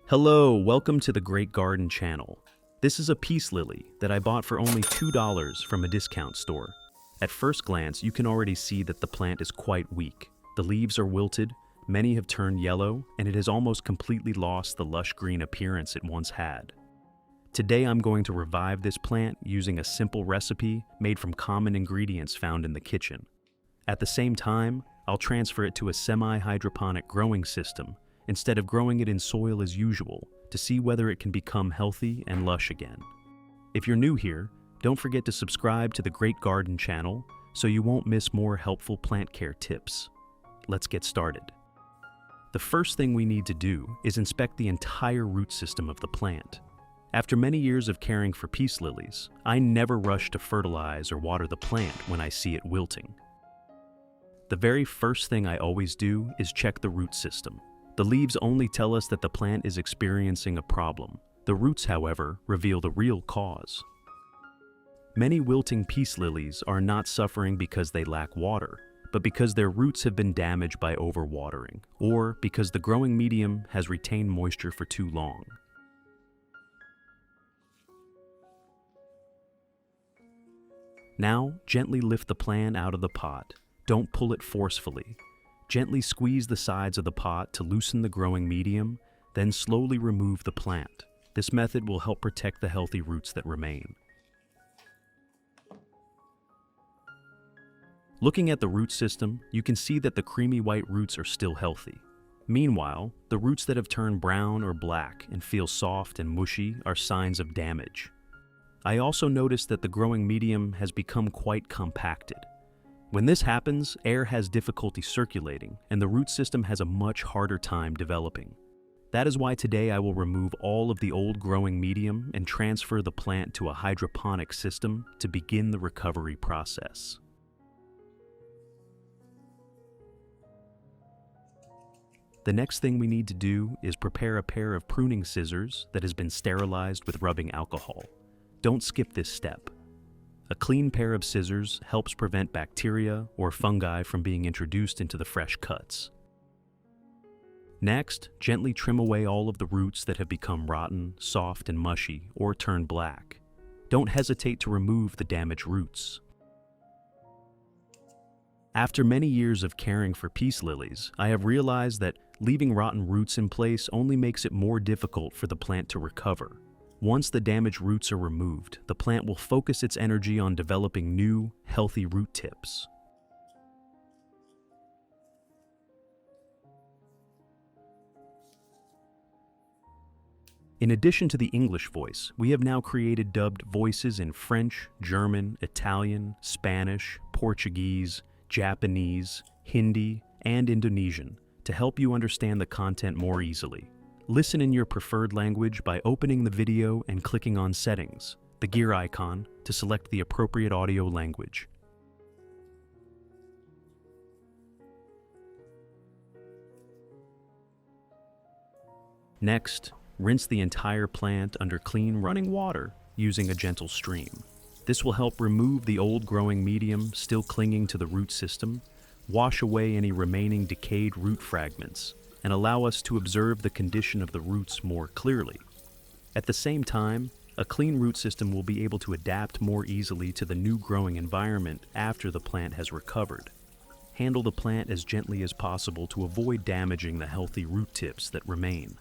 Hello, welcome to the Great Garden channel. This is a peace lily that I bought for only $2 from a discount store. At first glance, you can already see that the plant is quite weak. The leaves are wilted, many have turned yellow, and it has almost completely lost the lush green appearance it once had. Today I'm going to revive this plant using a simple recipe made from common ingredients found in the kitchen. At the same time, I'll transfer it to a semi-hydroponic growing system instead of growing it in soil as usual to see whether it can become healthy and lush again. If you're new here, don't forget to subscribe to the Great Garden channel so you won't miss more helpful plant care tips. Let's get started. The first thing we need to do is inspect the entire root system of the plant. After many years of caring for peace lilies, I never rush to fertilize or water the plant when I see it wilting. The very first thing I always do is check the root system. The leaves only tell us that the plant is experiencing a problem. The roots, however, reveal the real cause. Many wilting peace lilies are not suffering because they lack water, but because their roots have been damaged by overwatering, or because the growing medium has retained moisture for too long. Now, gently lift the plant out of the pot. Don't pull it forcefully. Gently squeeze the sides of the pot to loosen the growing medium, then slowly remove the plant. This method will help protect the healthy roots that remain. Looking at the root system, you can see that the creamy white roots are still healthy. Meanwhile, the roots that have turned brown or black and feel soft and mushy are signs of damage. I also noticed that the growing medium has become quite compacted. When this happens, air has difficulty circulating, and the root system has a much harder time developing. That is why today I will remove all of the old growing medium and transfer the plant to a hydroponic system to begin the recovery process. The next thing we need to do is prepare a pair of pruning scissors that has been sterilized with rubbing alcohol. Don't skip this step. A clean pair of scissors helps prevent bacteria or fungi from being introduced into the fresh cuts. Next, gently trim away all of the roots that have become rotten, soft, and mushy, or turned black. Don't hesitate to remove the damaged roots. After many years of caring for peace lilies, I have realized that leaving rotten roots in place only makes it more difficult for the plant to recover. Once the damaged roots are removed, the plant will focus its energy on developing new, healthy root tips. In addition to the English voice, we have now created dubbed voices in French, German, Italian, Spanish, Portuguese, Japanese, Hindi, and Indonesian to help you understand the content more easily. Listen in your preferred language by opening the video and clicking on Settings, the gear icon, to select the appropriate audio language. Next, rinse the entire plant under clean running water using a gentle stream. This will help remove the old growing medium still clinging to the root system, wash away any remaining decayed root fragments, and allow us to observe the condition of the roots more clearly. At the same time, a clean root system will be able to adapt more easily to the new growing environment after the plant has recovered. Handle the plant as gently as possible to avoid damaging the healthy root tips that remain.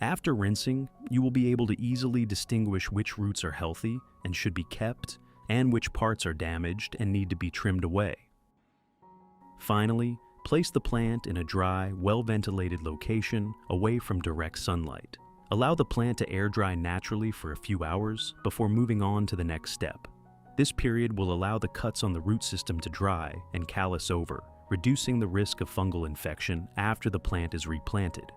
After rinsing, you will be able to easily distinguish which roots are healthy and should be kept, and which parts are damaged and need to be trimmed away. Finally, place the plant in a dry, well-ventilated location away from direct sunlight. Allow the plant to air dry naturally for a few hours before moving on to the next step. This period will allow the cuts on the root system to dry and callus over, reducing the risk of fungal infection after the plant is replanted.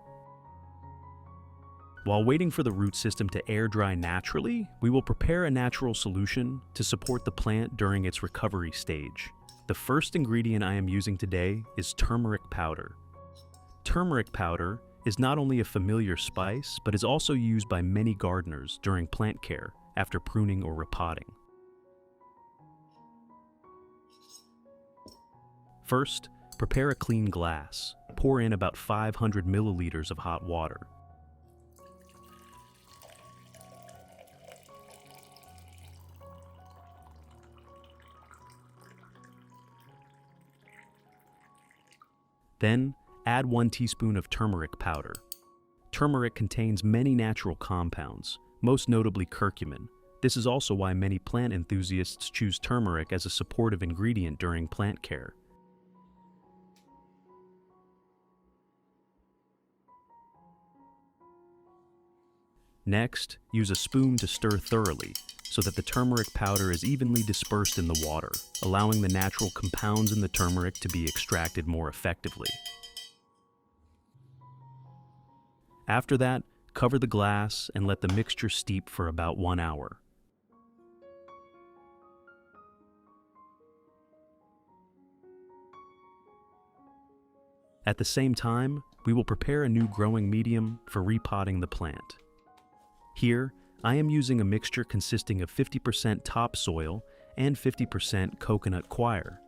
While waiting for the root system to air dry naturally, we will prepare a natural solution to support the plant during its recovery stage. The first ingredient I am using today is turmeric powder. Turmeric powder is not only a familiar spice, but is also used by many gardeners during plant care after pruning or repotting. First, prepare a clean glass. Pour in about 500 milliliters of hot water. Then, add 1 teaspoon of turmeric powder. Turmeric contains many natural compounds, most notably curcumin. This is also why many plant enthusiasts choose turmeric as a supportive ingredient during plant care. Next, use a spoon to stir thoroughly so that the turmeric powder is evenly dispersed in the water, allowing the natural compounds in the turmeric to be extracted more effectively. After that, cover the glass and let the mixture steep for about 1 hour. At the same time, we will prepare a new growing medium for repotting the plant. Here, I am using a mixture consisting of 50% topsoil and 50% coconut coir.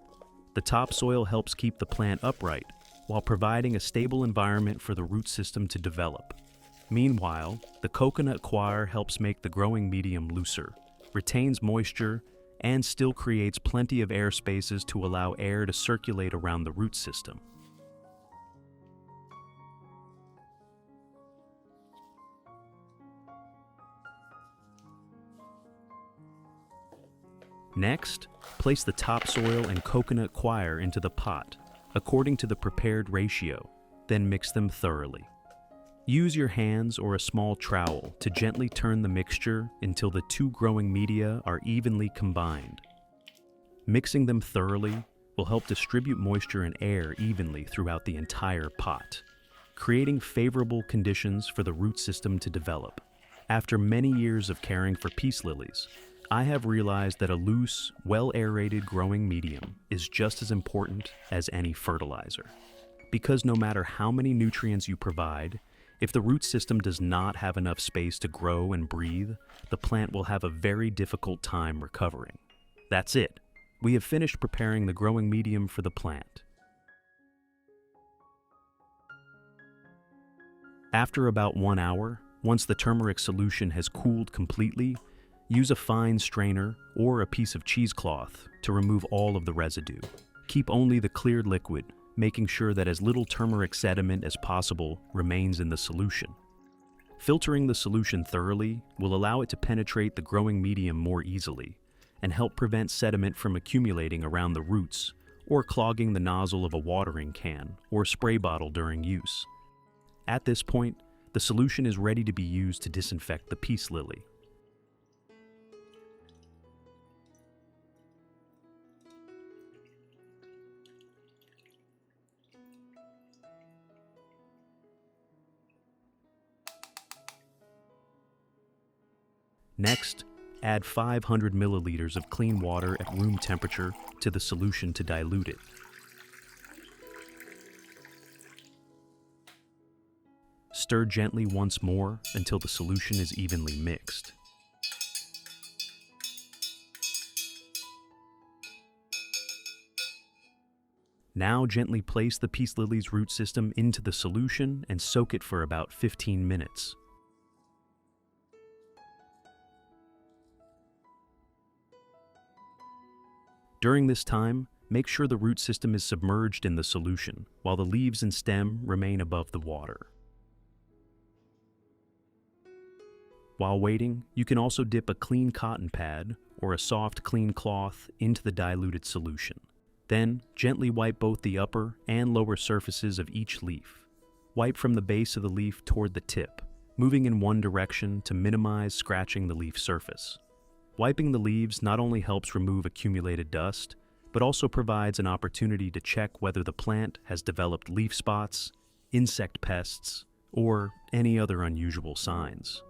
The topsoil helps keep the plant upright, while providing a stable environment for the root system to develop. Meanwhile, the coconut coir helps make the growing medium looser, retains moisture, and still creates plenty of air spaces to allow air to circulate around the root system. Next, place the topsoil and coconut coir into the pot, according to the prepared ratio, then mix them thoroughly. Use your hands or a small trowel to gently turn the mixture until the two growing media are evenly combined. Mixing them thoroughly will help distribute moisture and air evenly throughout the entire pot, creating favorable conditions for the root system to develop. After many years of caring for peace lilies, I have realized that a loose, well-aerated growing medium is just as important as any fertilizer. Because no matter how many nutrients you provide, if the root system does not have enough space to grow and breathe, the plant will have a very difficult time recovering. That's it. We have finished preparing the growing medium for the plant. After about 1 hour, once the turmeric solution has cooled completely, use a fine strainer or a piece of cheesecloth to remove all of the residue. Keep only the cleared liquid, making sure that as little turmeric sediment as possible remains in the solution. Filtering the solution thoroughly will allow it to penetrate the growing medium more easily and help prevent sediment from accumulating around the roots or clogging the nozzle of a watering can or spray bottle during use. At this point, the solution is ready to be used to disinfect the peace lily. Next, add 500 milliliters of clean water at room temperature to the solution to dilute it. Stir gently once more until the solution is evenly mixed. Now gently place the peace lily's root system into the solution and soak it for about 15 minutes. During this time, make sure the root system is submerged in the solution, while the leaves and stem remain above the water. While waiting, you can also dip a clean cotton pad or a soft, clean cloth into the diluted solution. Then, gently wipe both the upper and lower surfaces of each leaf. Wipe from the base of the leaf toward the tip, moving in one direction to minimize scratching the leaf surface. Wiping the leaves not only helps remove accumulated dust, but also provides an opportunity to check whether the plant has developed leaf spots, insect pests, or any other unusual signs.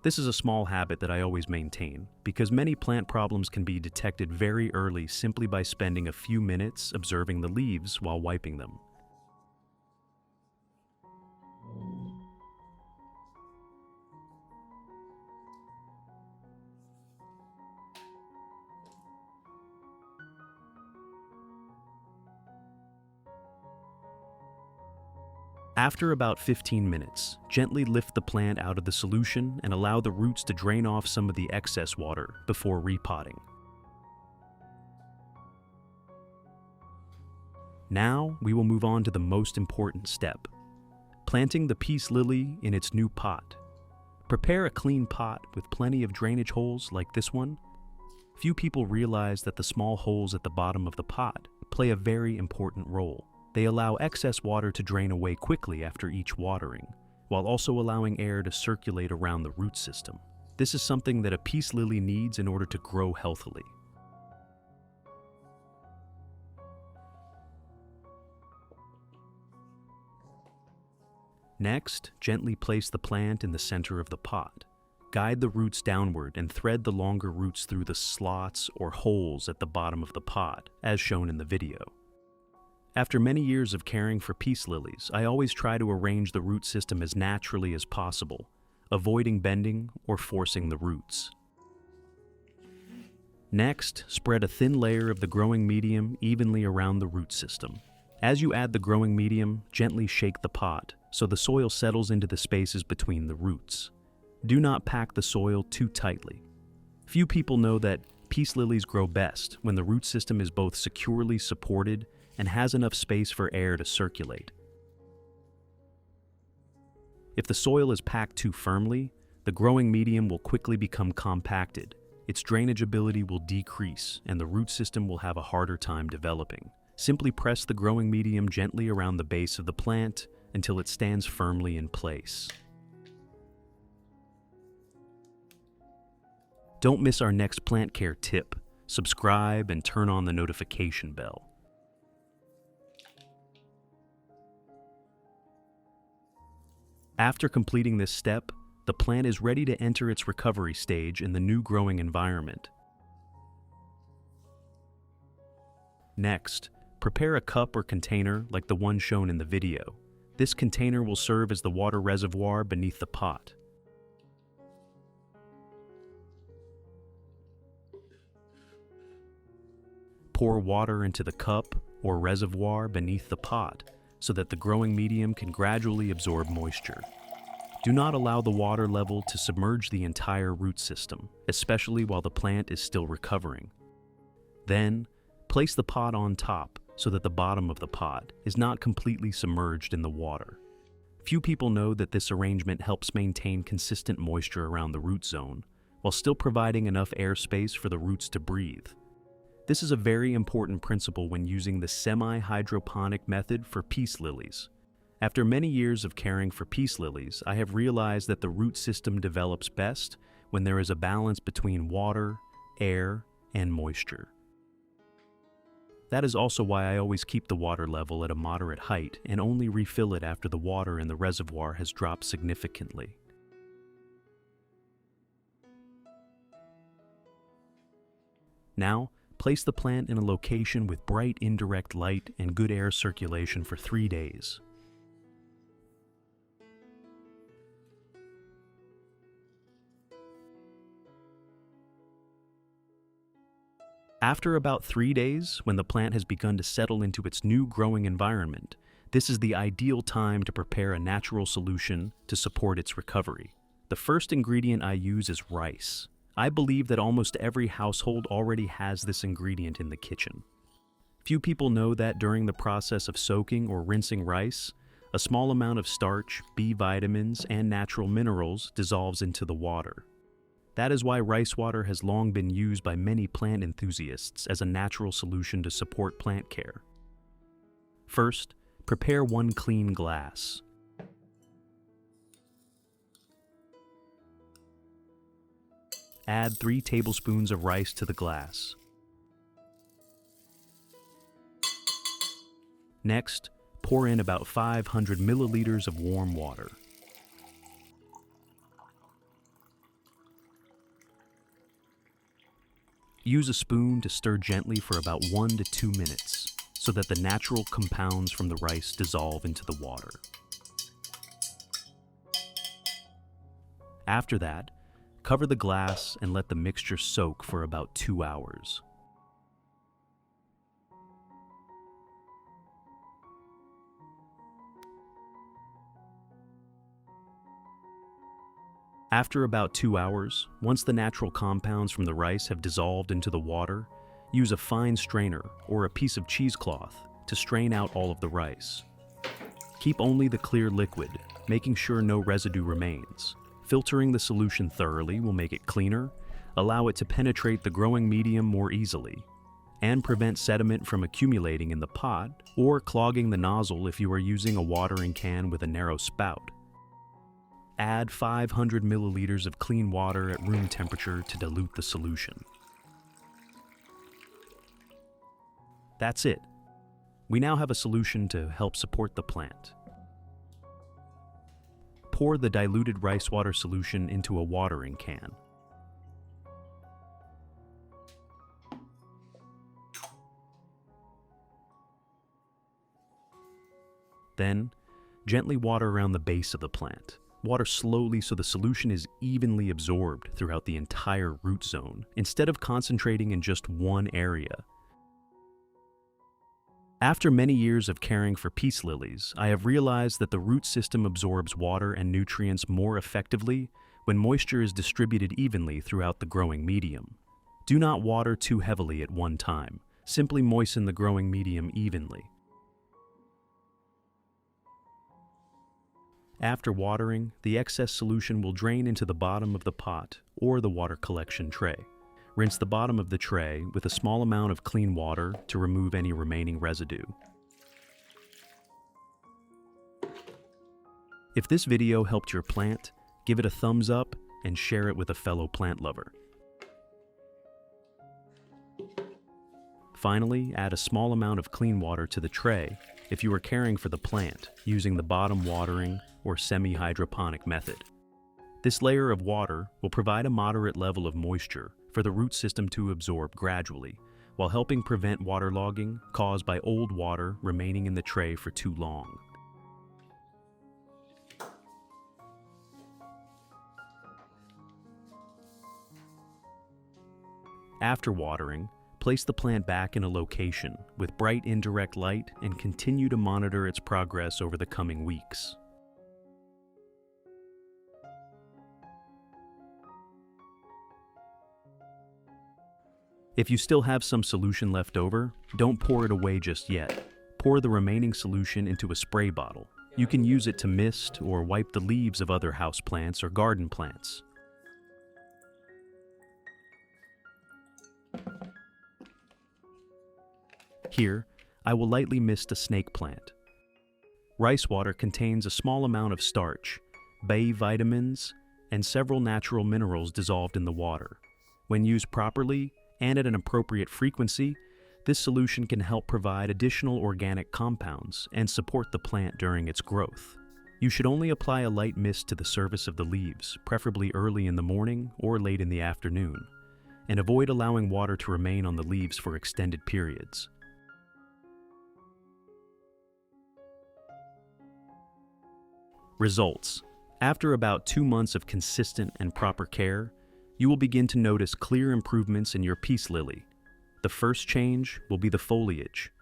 This is a small habit that I always maintain, because many plant problems can be detected very early simply by spending a few minutes observing the leaves while wiping them. After about 15 minutes, gently lift the plant out of the solution and allow the roots to drain off some of the excess water before repotting. Now, we will move on to the most important step, planting the peace lily in its new pot. Prepare a clean pot with plenty of drainage holes like this one. Few people realize that the small holes at the bottom of the pot play a very important role. They allow excess water to drain away quickly after each watering, while also allowing air to circulate around the root system. This is something that a peace lily needs in order to grow healthily. Next, gently place the plant in the center of the pot. Guide the roots downward and thread the longer roots through the slots or holes at the bottom of the pot, as shown in the video. After many years of caring for peace lilies, I always try to arrange the root system as naturally as possible, avoiding bending or forcing the roots. Next, spread a thin layer of the growing medium evenly around the root system. As you add the growing medium, gently shake the pot so the soil settles into the spaces between the roots. Do not pack the soil too tightly. Few people know that peace lilies grow best when the root system is both securely supported and has enough space for air to circulate. If the soil is packed too firmly, the growing medium will quickly become compacted, its drainage ability will decrease, and the root system will have a harder time developing. Simply press the growing medium gently around the base of the plant until it stands firmly in place. Don't miss our next plant care tip. Subscribe and turn on the notification bell. After completing this step, the plant is ready to enter its recovery stage in the new growing environment. Next, prepare a cup or container like the one shown in the video. This container will serve as the water reservoir beneath the pot. Pour water into the cup or reservoir beneath the pot so that the growing medium can gradually absorb moisture. Do not allow the water level to submerge the entire root system, especially while the plant is still recovering. Then, place the pot on top so that the bottom of the pot is not completely submerged in the water. Few people know that this arrangement helps maintain consistent moisture around the root zone, while still providing enough airspace for the roots to breathe. This is a very important principle when using the semi-hydroponic method for peace lilies. After many years of caring for peace lilies, I have realized that the root system develops best when there is a balance between water, air, and moisture. That is also why I always keep the water level at a moderate height and only refill it after the water in the reservoir has dropped significantly. Now, place the plant in a location with bright indirect light and good air circulation for 3 days. After about 3 days, when the plant has begun to settle into its new growing environment, this is the ideal time to prepare a natural solution to support its recovery. The first ingredient I use is rice. I believe that almost every household already has this ingredient in the kitchen. Few people know that during the process of soaking or rinsing rice, a small amount of starch, B vitamins, and natural minerals dissolves into the water. That is why rice water has long been used by many plant enthusiasts as a natural solution to support plant care. First, prepare 1 clean glass. Add 3 tablespoons of rice to the glass. Next, pour in about 500 milliliters of warm water. Use a spoon to stir gently for about 1 to 2 minutes so that the natural compounds from the rice dissolve into the water. After that, cover the glass and let the mixture soak for about 2 hours. After about 2 hours, once the natural compounds from the rice have dissolved into the water, use a fine strainer or a piece of cheesecloth to strain out all of the rice. Keep only the clear liquid, making sure no residue remains. Filtering the solution thoroughly will make it cleaner, allow it to penetrate the growing medium more easily, and prevent sediment from accumulating in the pot or clogging the nozzle if you are using a watering can with a narrow spout. Add 500 milliliters of clean water at room temperature to dilute the solution. That's it. We now have a solution to help support the plant. Pour the diluted rice water solution into a watering can. Then, gently water around the base of the plant. Water slowly so the solution is evenly absorbed throughout the entire root zone, instead of concentrating in just one area. After many years of caring for peace lilies, I have realized that the root system absorbs water and nutrients more effectively when moisture is distributed evenly throughout the growing medium. Do not water too heavily at one time. Simply moisten the growing medium evenly. After watering, the excess solution will drain into the bottom of the pot or the water collection tray. Rinse the bottom of the tray with a small amount of clean water to remove any remaining residue. If this video helped your plant, give it a thumbs up and share it with a fellow plant lover. Finally, add a small amount of clean water to the tray if you are caring for the plant using the bottom watering or semi-hydroponic method. This layer of water will provide a moderate level of moisture for the root system to absorb gradually, while helping prevent waterlogging caused by old water remaining in the tray for too long. After watering, place the plant back in a location with bright indirect light and continue to monitor its progress over the coming weeks. If you still have some solution left over, don't pour it away just yet. Pour the remaining solution into a spray bottle. You can use it to mist or wipe the leaves of other houseplants or garden plants. Here, I will lightly mist a snake plant. Rice water contains a small amount of starch, B vitamins, and several natural minerals dissolved in the water. When used properly and at an appropriate frequency, this solution can help provide additional organic compounds and support the plant during its growth. You should only apply a light mist to the surface of the leaves, preferably early in the morning or late in the afternoon, and avoid allowing water to remain on the leaves for extended periods. Results. After about 2 months of consistent and proper care, you will begin to notice clear improvements in your peace lily. The first change will be the foliage.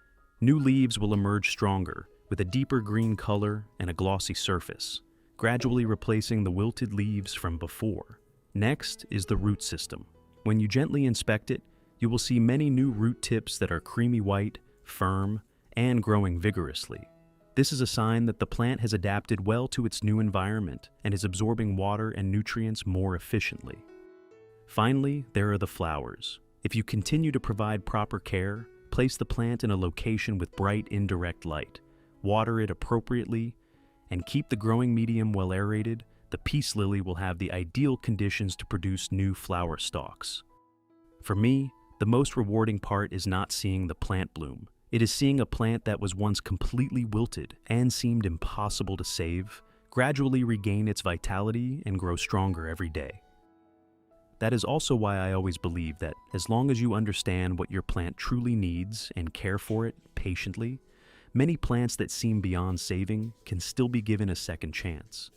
New leaves will emerge stronger, with a deeper green color and a glossy surface, gradually replacing the wilted leaves from before. Next is the root system. When you gently inspect it, you will see many new root tips that are creamy white, firm, and growing vigorously. This is a sign that the plant has adapted well to its new environment and is absorbing water and nutrients more efficiently. Finally, there are the flowers. If you continue to provide proper care, place the plant in a location with bright indirect light, water it appropriately, and keep the growing medium well aerated, the peace lily will have the ideal conditions to produce new flower stalks. For me, the most rewarding part is not seeing the plant bloom. It is seeing a plant that was once completely wilted and seemed impossible to save, gradually regain its vitality and grow stronger every day. That is also why I always believe that as long as you understand what your plant truly needs and care for it patiently, many plants that seem beyond saving can still be given a second chance.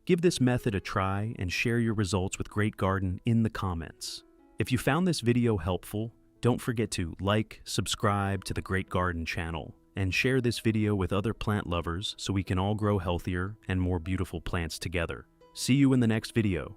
Give this method a try and share your results with Great Garden in the comments. If you found this video helpful, don't forget to like, subscribe to the Great Garden channel, and share this video with other plant lovers so we can all grow healthier and more beautiful plants together. See you in the next video.